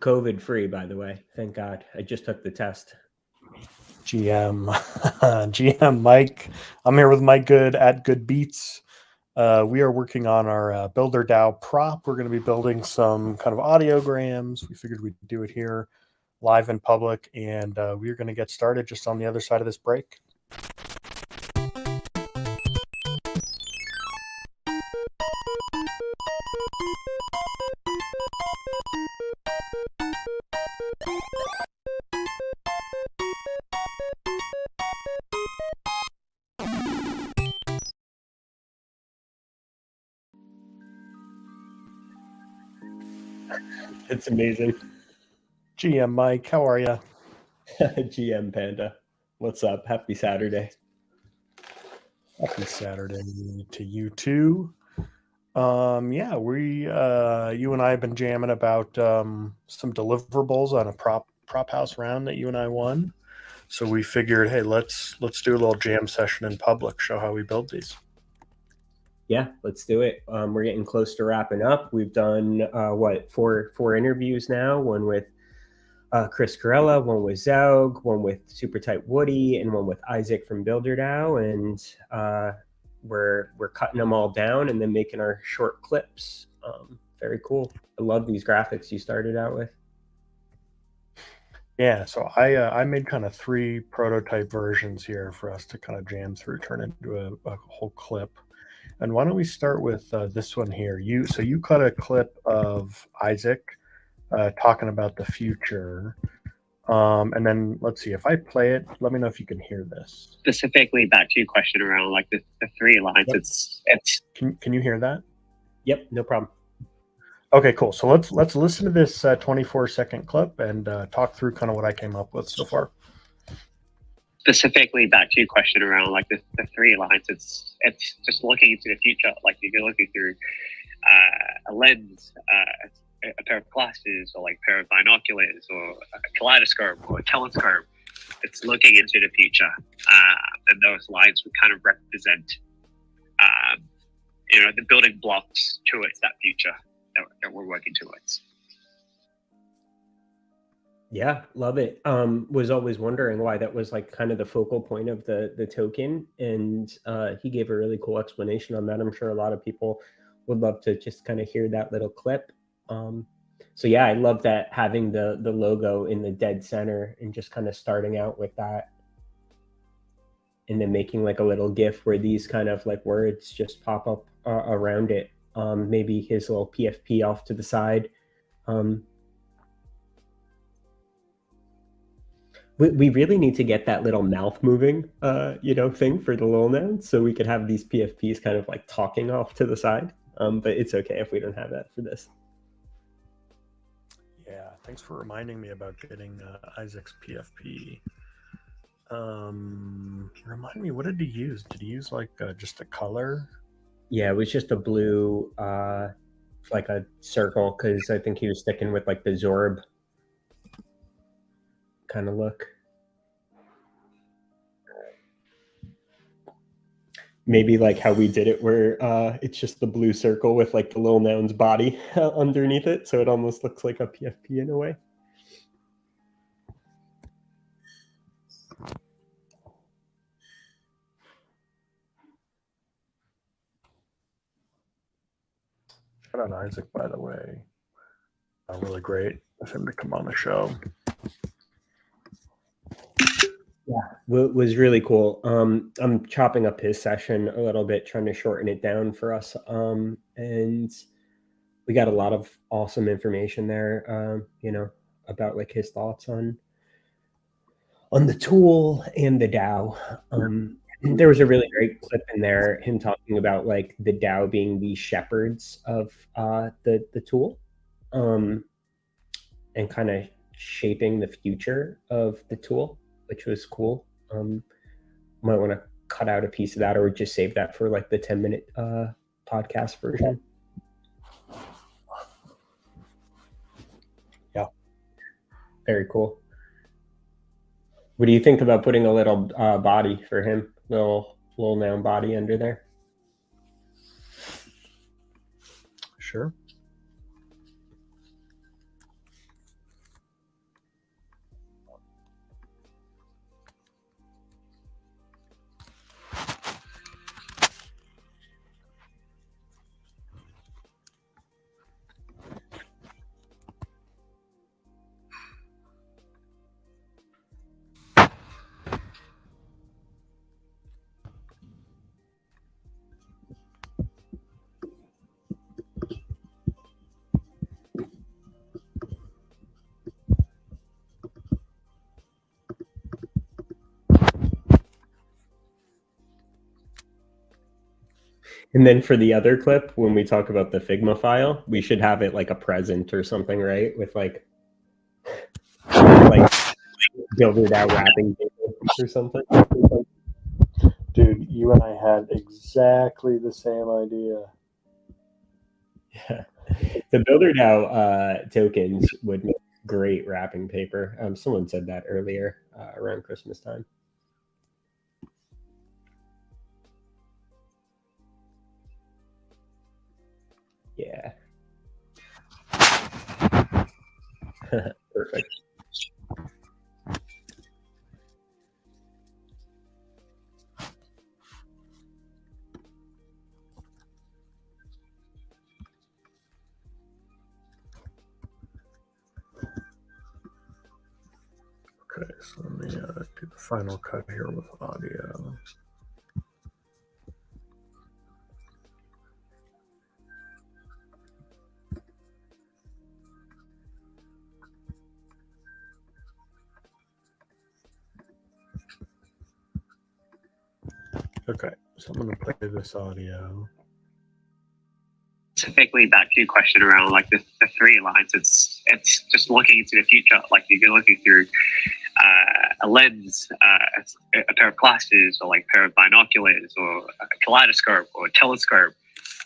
COVID free, by the way. Thank God. I just took the test. GM Mike. I'm here with Mike Good at Good Beats. We are working on our Builder DAO prop. We're going to be building some kind of audiograms. We figured we'd do it here live in public, and we're going to get started just on the other side of this break. It's amazing. GM Mike, how are you? GM Panda, what's up? Happy Saturday. Happy Saturday to you too. Yeah, you and I have been jamming about some deliverables on a prop house round that you and I won. So we figured, hey, let's do a little jam session in public, show how we build these. Yeah, let's do it. We're getting close to wrapping up. We've done four interviews now. One with Chris Corella, one with Zaug, one with Super Tight Woody, and one with Isaac from Builder DAO. And we're cutting them all down and then making our short clips. Very cool. I love these graphics you started out with. Yeah, so I made kind of 3 prototype versions here for us to kind of jam through, turn into a whole clip. And why don't we start with this one here? You cut a clip of Isaac talking about the future. And then let's see, if I play it, let me know if you can hear this. Specifically back to your question around like the 3 lines, Yep. it's Can you hear that? Yep, no problem. Okay, cool. So let's listen to this 24-second clip and talk through kind of what I came up with so far. Specifically back to your question around like the 3 lines, it's just looking into the future. Like if you're looking through a lens, a pair of glasses, or like a pair of binoculars, or a kaleidoscope, or a telescope, it's looking into the future. And those lines would kind of represent, the building blocks towards that future that we're working towards. Yeah, love it. Was always wondering why that was like kind of the focal point of the token, and he gave a really cool explanation on that. I'm sure a lot of people would love to just kind of hear that little clip. So yeah, I love that, having the logo in the dead center and just kind of starting out with that, and then making like a little GIF where these kind of like words just pop up around it. Maybe his little PFP off to the side. We really need to get that little mouth moving, thing for the little nouns, so we could have these PFPs kind of like talking off to the side. But it's okay if we don't have that for this. Yeah, thanks for reminding me about getting Isaac's PFP. Remind me, what did he use? Did he use like just a color? Yeah, it was just a blue, like a circle, because I think he was sticking with like the Zorb kind of look. Maybe like how we did it, where it's just the blue circle with like the little noun's body underneath it, so it almost looks like a PFP in a way. Shout out Isaac, by the way. Really great of him to come on the show. Yeah, was really cool. I'm chopping up his session a little bit, trying to shorten it down for us. And we got a lot of awesome information there, about like his thoughts on the tool and the DAO. There was a really great clip in there, him talking about like the DAO being the shepherds of the tool, and kind of shaping the future of the tool, which was cool. Might want to cut out a piece of that, or just save that for like the 10-minute podcast version. Yeah, very cool. What do you think about putting a little body for him, little noun body under there? Sure. And then for the other clip, when we talk about the Figma file, we should have it like a present or something, right? With like buildered out wrapping paper or something. Dude, you and I had exactly the same idea. Yeah. The buildered out tokens would make great wrapping paper. Someone said that earlier around Christmas time. Yeah. Perfect. Okay, so let me do the final cut here with audio. Okay, so I'm going to play this audio. Specifically back to your question around like the three lines, it's just looking into the future. Like if you're looking through a lens, a pair of glasses, or like a pair of binoculars, or a kaleidoscope, or a telescope,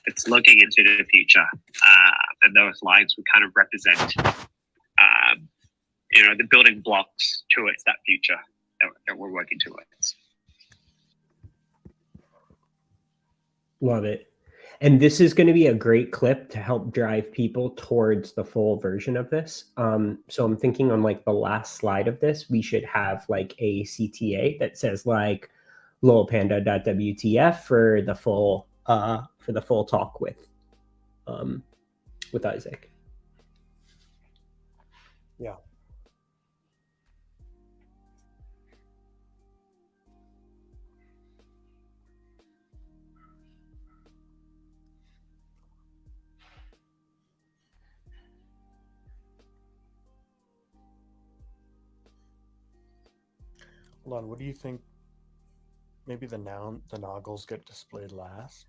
it's looking into the future, and those lines would kind of represent, the building blocks towards that future that we're working towards. Love it. And this is going to be a great clip to help drive people towards the full version of this. So I'm thinking on like the last slide of this, we should have like a CTA that says like lolpanda.wtf for the full talk with Isaac. Yeah. Hold on, what do you think? Maybe the noggles get displayed last?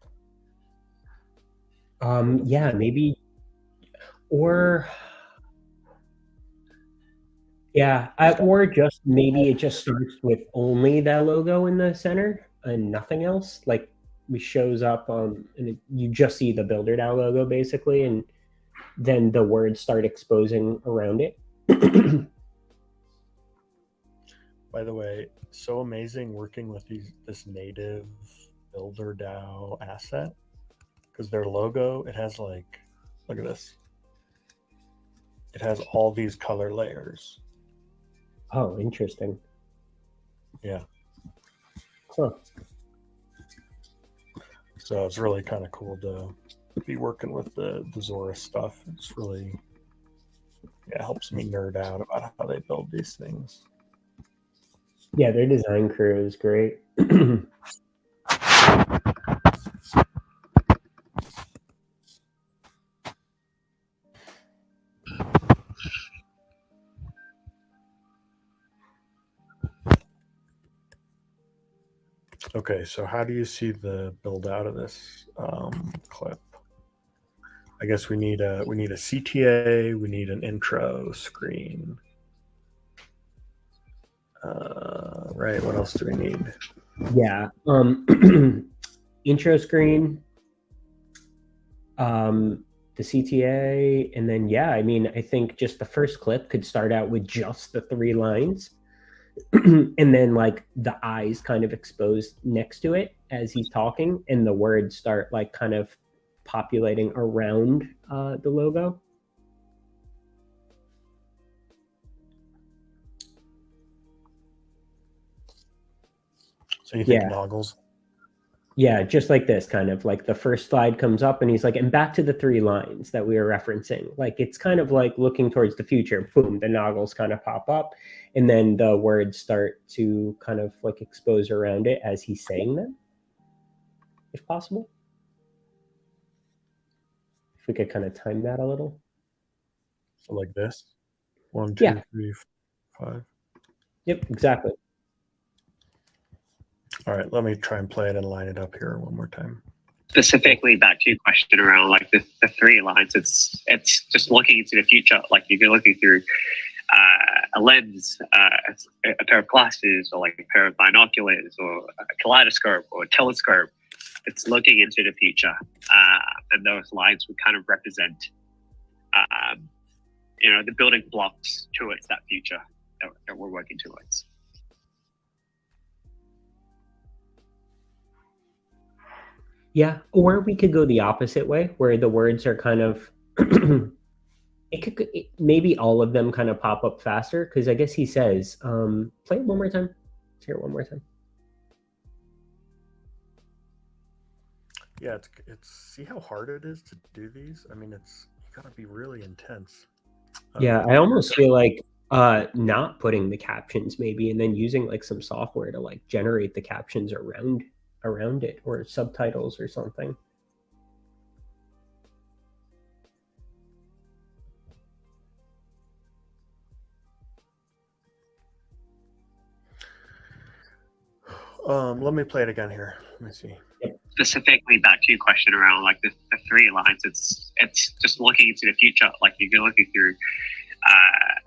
Yeah, maybe. Or yeah, or just maybe it just starts with only that logo in the center and nothing else. Like it shows up and you just see the BuilderDAO logo basically, and then the words start exposing around it. By the way, so amazing working with this native BuilderDAO asset, because their logo, it has like, look at this. It has all these color layers. Oh, interesting. Yeah. Huh. So it's really kind of cool to be working with the Zora stuff. It's really, helps me nerd out about how they build these things. Yeah, their design crew is great. Okay, so how do you see the build out of this clip? I guess we need a CTA. We need an intro screen. Right. What else do we need? Yeah. Intro screen. The CTA, and then I think just the first clip could start out with just the 3 lines. And then like the eyes kind of exposed next to it as he's talking, and the words start like kind of populating around the logo. So you think noggles? Yeah, just like this, kind of like the first slide comes up and he's like, and back to the 3 lines that we were referencing. Like it's kind of like looking towards the future. Boom, the noggles kind of pop up, and then the words start to kind of like expose around it as he's saying them, if possible. If we could kind of time that a little. So like this. 1, 2, 3, 5. Yep, exactly. All right, let me try and play it and line it up here one more time. Specifically back to your question around like the three lines, it's just looking into the future. Like if you're looking through a lens, a pair of glasses, or like a pair of binoculars, or a kaleidoscope, or a telescope. It's looking into the future, and those lines would kind of represent, the building blocks towards that future that we're working towards. Yeah, or we could go the opposite way, where the words are kind of maybe all of them kind of pop up faster, because I guess he says, play it one more time. Let's hear it one more time. Yeah, it's see how hard it is to do these? I mean, you gotta be really intense. Yeah, I almost feel like not putting the captions maybe, and then using like some software to like generate the captions around it, or subtitles or something. Let me play it again here. Let me see. Specifically back to your question around like the three lines, it's just looking into the future. Like if you're looking through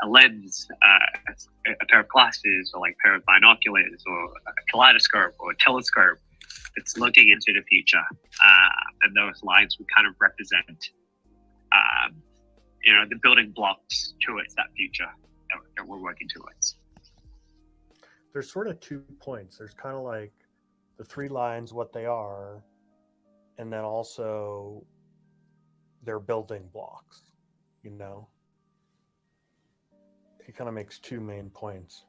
a lens, a pair of glasses, or like a pair of binoculars, or a kaleidoscope, or a telescope. It's looking into the future, and those lines would kind of represent, the building blocks towards that future that we're working towards. There's sort of 2 points. There's kind of like the three lines, what they are, and then also their building blocks, He kind of makes 2 main points.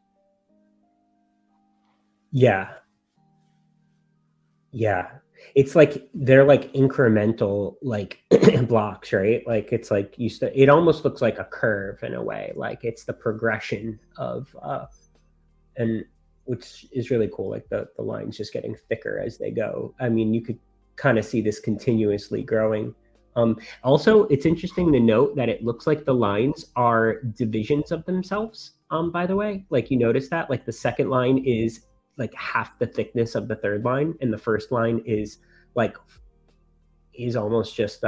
Yeah. It's like they're like incremental like blocks, right? Like it's like it almost looks like a curve in a way. Like it's the progression of and which is really cool. Like the lines just getting thicker as they go. I mean, you could kind of see this continuously growing. Also, it's interesting to note that it looks like the lines are divisions of themselves. By the way, like you notice that like the second line is like half the thickness of the third line, and the first line is almost just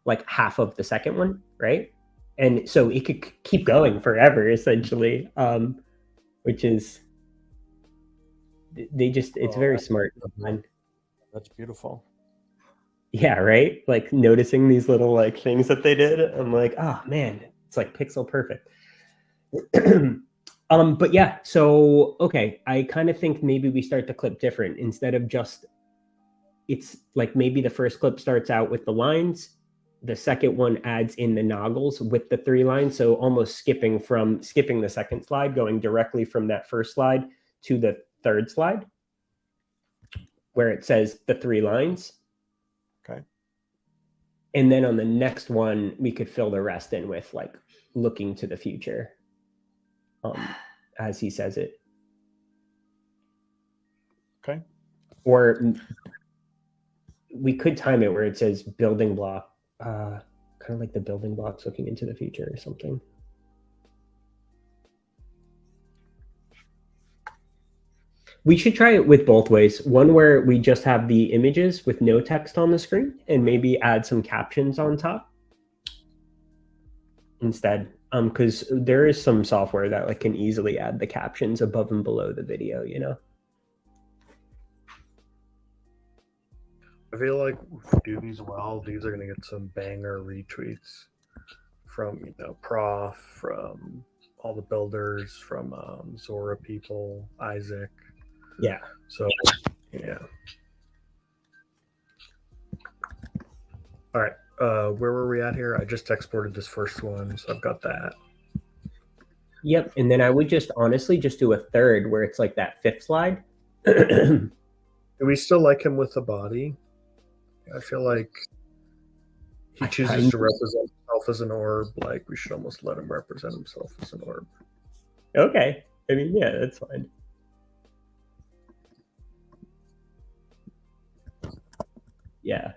like half of the second one, right? And so it could keep going forever essentially, which is it's very smart. That's beautiful. Yeah, right? Like noticing these little like things that they did, I'm like, oh man, it's like pixel perfect. But yeah, so okay, I kind of think maybe we start the clip different. Instead of just, it's like maybe the first clip starts out with the lines, the second one adds in the noggles with the three lines, so almost skipping the second slide, going directly from that first slide to the third slide where it says the three lines. Okay. And then on the next one, we could fill the rest in with like looking to the future, as he says it. Okay. Or we could time it where it says building block, kind of like the building blocks looking into the future or something. We should try it with both ways. One where we just have the images with no text on the screen and maybe add some captions on top instead. Because there is some software that like can easily add the captions above and below the video, you know? I feel like if we do these well, these are going to get some banger retweets from, Prof, from all the builders, from Zora people, Isaac. Yeah. So, yeah. All right. Where were we at here? I just exported this first one, so I've got that. Yep. And then I would just honestly just do a third where it's like that fifth slide. Do we still like him with the body? I feel like he chooses to represent himself as an orb. Like we should almost let him represent himself as an orb. Okay. I mean, yeah, that's fine. Yeah.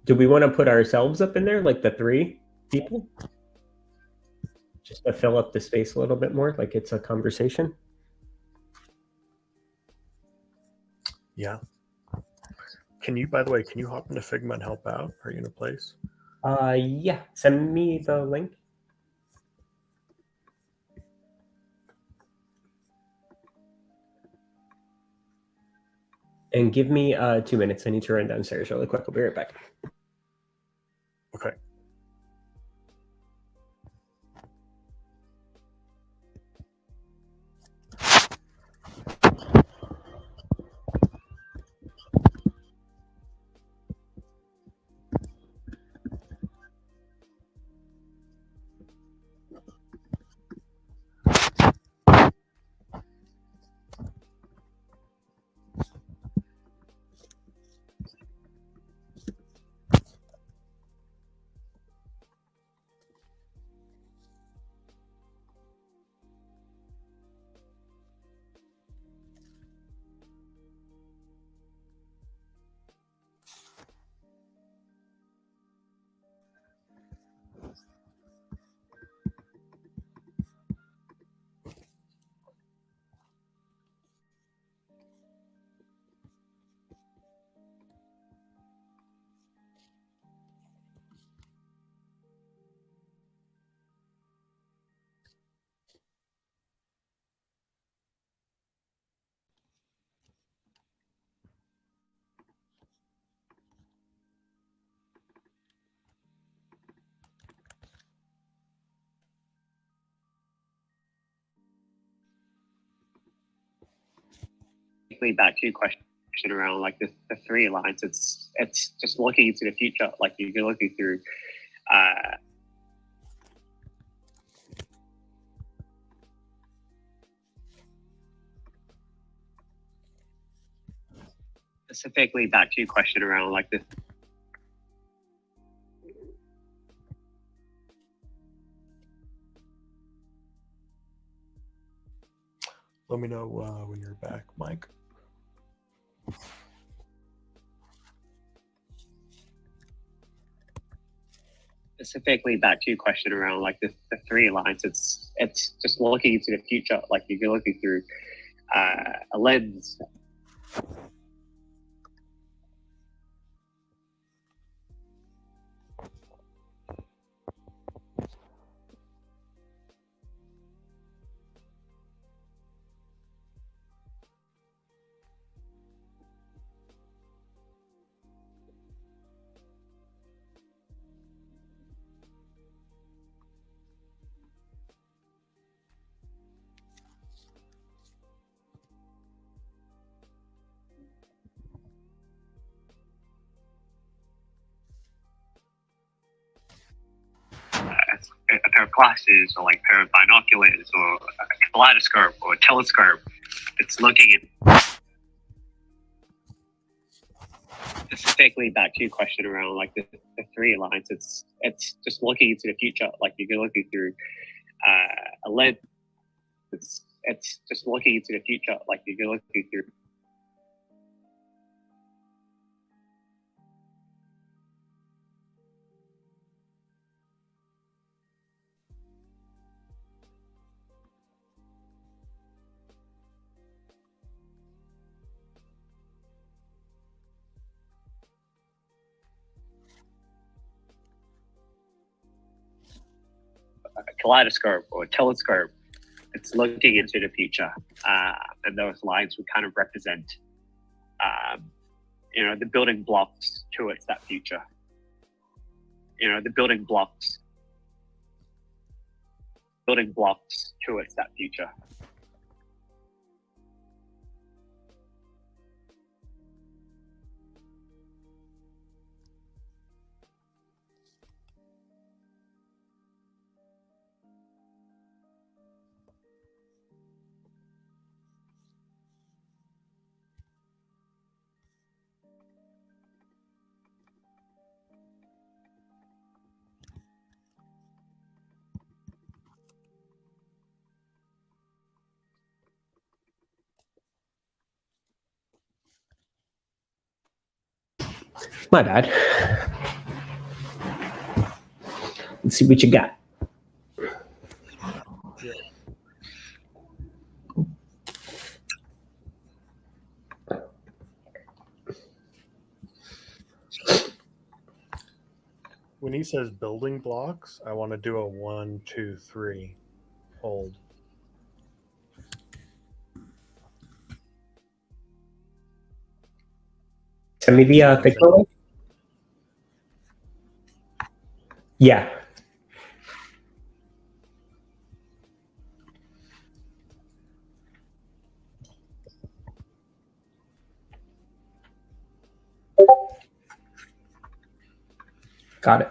Do we want to put ourselves up in there, like the three people? Just to fill up the space a little bit more, like it's a conversation? Yeah. Can you, by the way, can you hop into Figma and help out? Are you in a place? Yeah. Send me the link. And give me 2 minutes. I need to run downstairs really quick. I'll be right back. Okay. Back to your question around like the three lines. It's just looking into the future, like you're looking through specifically back to your question around like the Let me know when you're back, Mike. specifically back to your question around like the three lines. It's just looking into the future, like you're looking through a lens. A pair of glasses or like a pair of binoculars or a kaleidoscope or a telescope. It's looking at specifically back to your question around like the three lines. It's just looking into the future, like you're looking through a lens. It's just looking into the future, like you're looking through. A kaleidoscope or a telescope. It's looking into the future, and those lines would kind of represent, the building blocks towards that future. The building blocks towards that future. My bad. Let's see what you got. when he says building blocks, I want to do a 1, 2, 3 hold. Send me the Figma link. Yeah. Got it.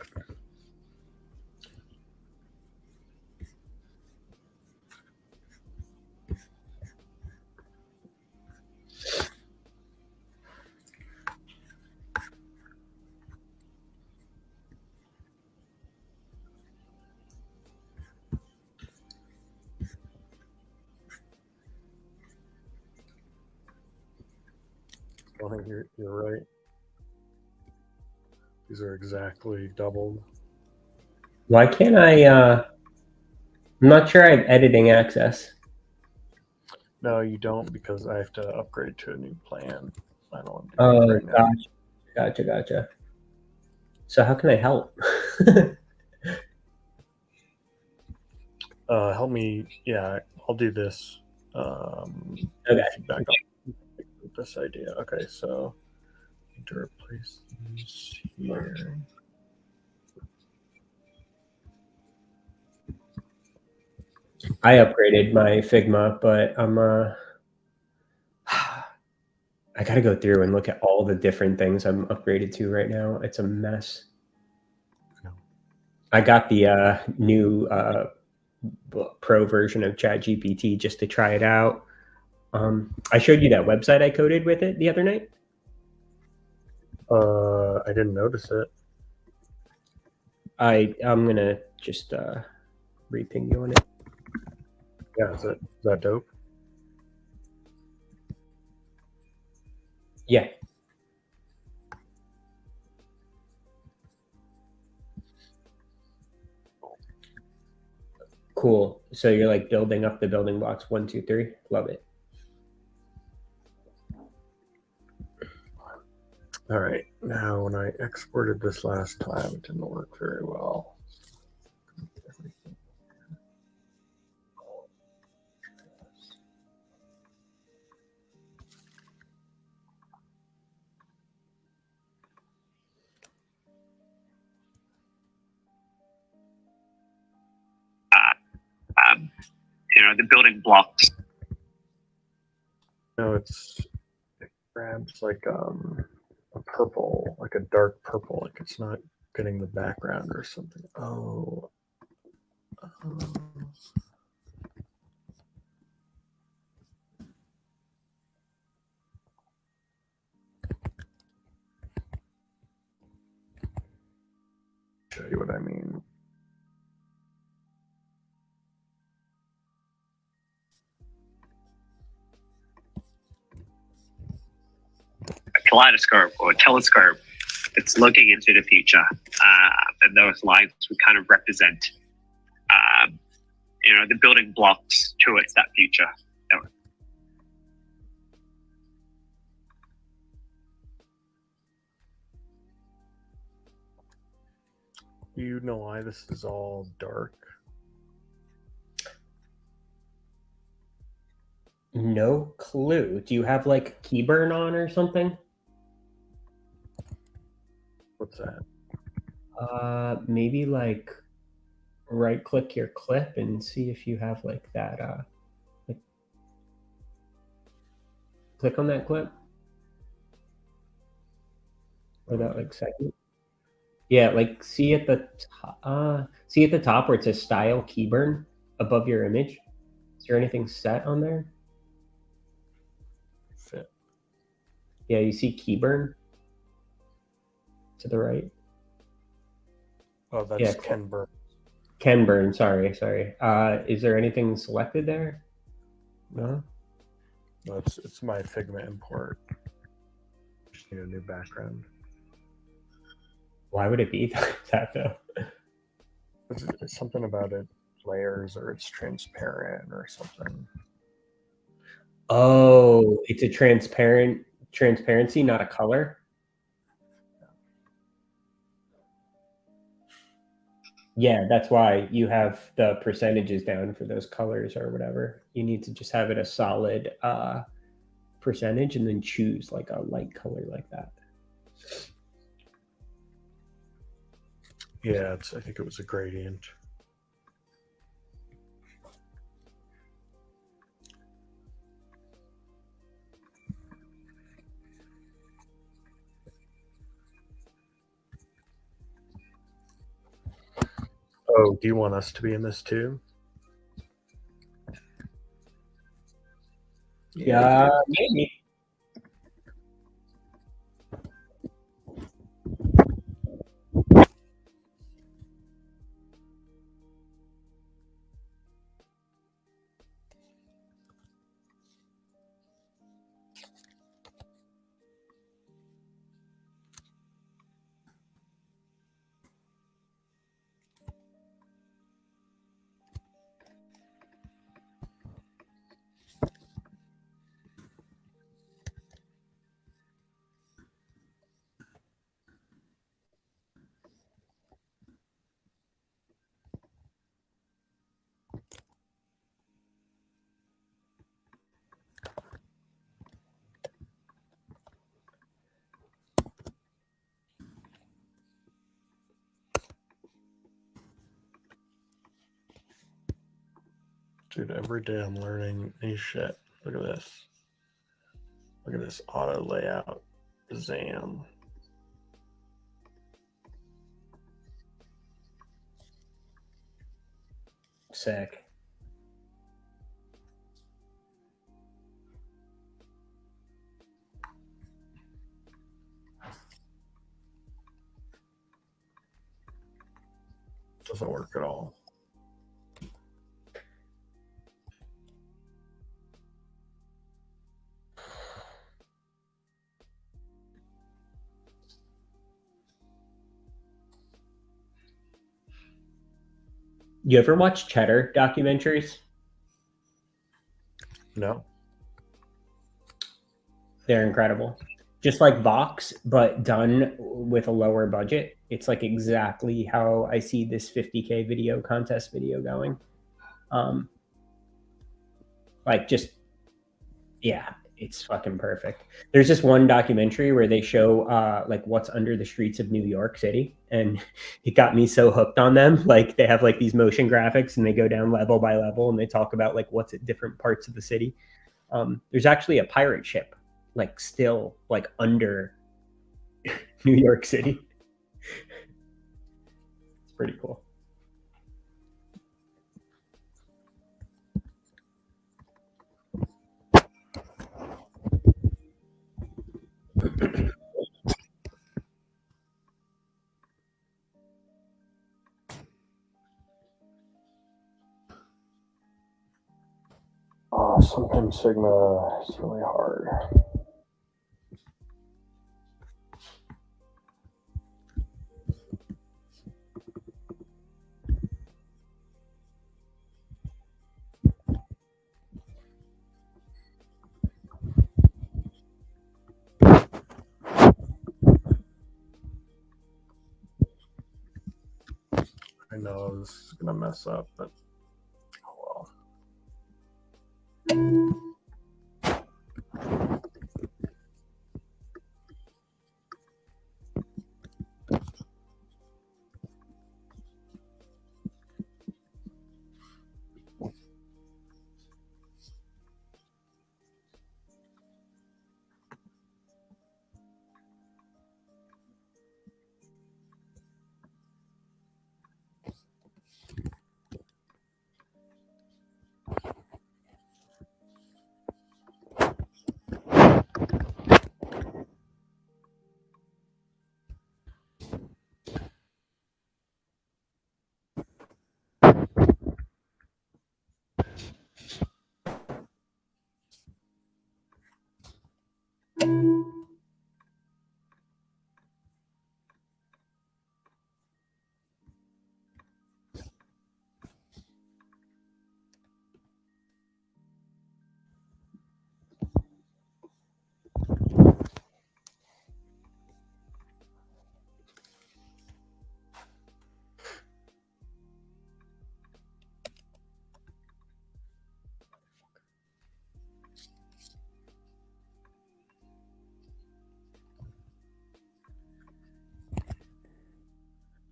I think you're right. These are exactly doubled. Why can't I? I'm not sure I have editing access. No, you don't, because I have to upgrade to a new plan. I don't want to do Oh, that right now. gotcha. So how can I help? Help me. Yeah, I'll do this. Okay. Back up this idea. Okay, so to replace these here. I upgraded my Figma, but I got to go through and look at all the different things I'm upgraded to right now. It's a mess. I got the new pro version of ChatGPT just to try it out. I showed you that website I coded with it the other night. I didn't notice it. I'm gonna just re-ping you on it. Yeah, is that dope? Yeah. Cool. So you're like building up the building blocks 1, 2, 3. Love it. All right. Now, when I exported this last time, it didn't work very well. The building blocks. No, it grabs like a purple, like a dark purple, like it's not getting the background or something. Oh. Show you what I mean. A kaleidoscope or a telescope that's looking into the future, and those lines would kind of represent, the building blocks towards that future. Do you know why this is all dark? No clue. Do you have like Keyburn on or something? What's that? Maybe like right click your clip and see if you have like that like, click on that clip or that like segment. Yeah, like see at the top where it says style Keyburn above your image. Is there anything set on there? Fit. Yeah, you see Keyburn to the right. Oh, that's Yeah, Ken Burns. Ken Burn, sorry. Is there anything selected there? No? No, it's my Figma import. Just need a new background. Why would it be that though? It's something about it layers or it's transparent or something. Oh, it's a transparency, not a color. Yeah, that's why you have the percentages down for those colors or whatever. You need to just have it a solid percentage and then choose like a light color like that. Yeah, I think it was a gradient. Oh, do you want us to be in this too? Yeah, maybe. Dude, every day I'm learning new shit. Look at this. Look at this auto layout. Zam. Sick. Doesn't work at all. You ever watch Cheddar documentaries? No. They're incredible. Just like Vox, but done with a lower budget. It's like exactly how I see this 50K video contest video going. Like just, yeah, it's fucking perfect. There's this one documentary where they show like what's under the streets of New York City, and it got me so hooked on them. Like they have like these motion graphics and they go down level by level and they talk about like what's at different parts of the city. There's actually a pirate ship like still like under New York City. It's pretty cool. Oh, sometimes Sigma is really hard. I know this is gonna mess up, but oh well.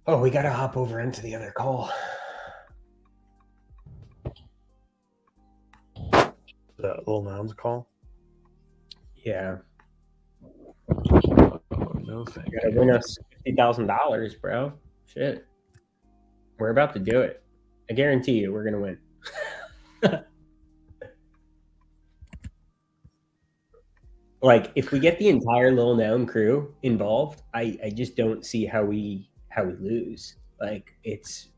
Oh, we gotta hop over into the other call. The little nouns call. Yeah, Oh, no thank you gotta you. win us $50,000, bro. Shit, we're about to do it. I guarantee you, we're gonna win. Like, if we get the entire Lil Noun crew involved, I just don't see how we lose. Like, it's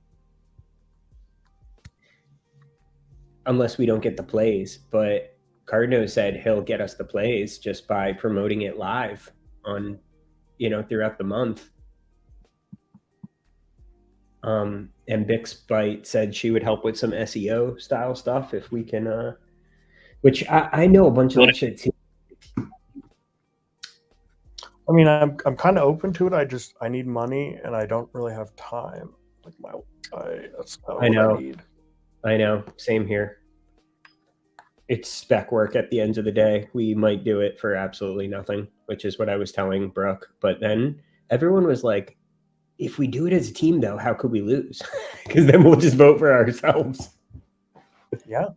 unless we don't get the plays. But Cardno said he'll get us the plays just by promoting it live on, throughout the month. And Bixbyte said she would help with some SEO style stuff if we can, which I know a bunch of that shit too. I mean, I'm kind of open to it. I need money, and I don't really have time. Like that's kind of I know. what I need. I know. Same here. It's spec work at the end of the day. We might do it for absolutely nothing, which is what I was telling Brooke. But then everyone was like, if we do it as a team, though, how could we lose? Because then we'll just vote for ourselves. Yeah.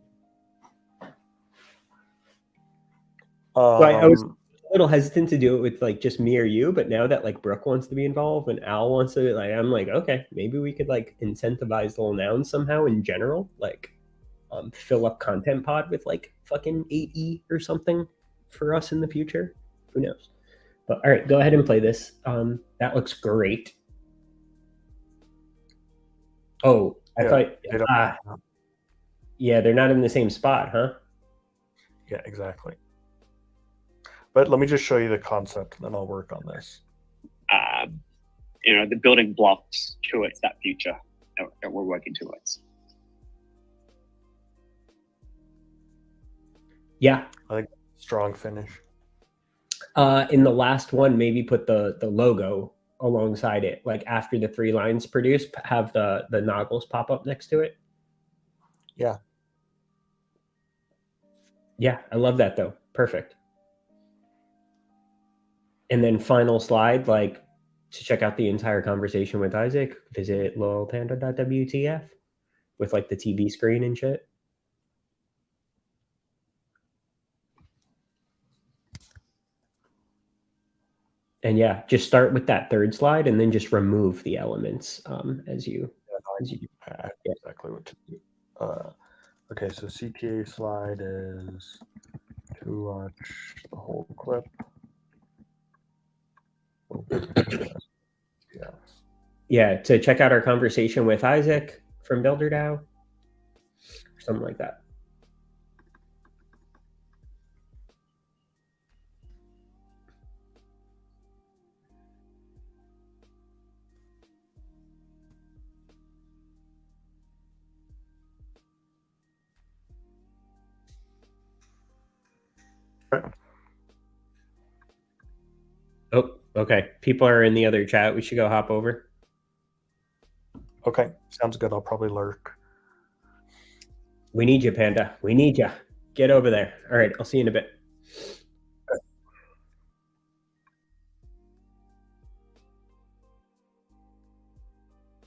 I was a little hesitant to do it with like just me or you, but now that like Brooke wants to be involved and Al wants to, like, I'm like, okay, maybe we could like incentivize Little Nouns somehow in general, like fill up Content Pod with like fucking 8E or something for us in the future. Who knows? But all right, go ahead and play this. That looks great. Oh, I thought. Yeah, they're not in the same spot, huh? Yeah, exactly. But let me just show you the concept, and then I'll work on this. The building blocks towards that future that we're working towards. Yeah. I think strong finish. In the last one, maybe put the logo alongside it. Like after the 3 lines produced, have the Noggles pop up next to it. Yeah. Yeah, I love that though. Perfect. And then final slide, like to check out the entire conversation with Isaac, visit lolpanda.wtf with like the TV screen and shit. And yeah, just start with that 3rd slide and then just remove the elements as you. I exactly what to do. Okay, so CTA slide is to watch the whole clip. Yeah. Yeah, to check out our conversation with Isaac from BuilderDAO, or something like that. Oh, okay. People are in the other chat. We should go hop over. Okay, sounds good. I'll probably lurk. We need you, Panda. We need you. Get over there. All right, I'll see you in a bit.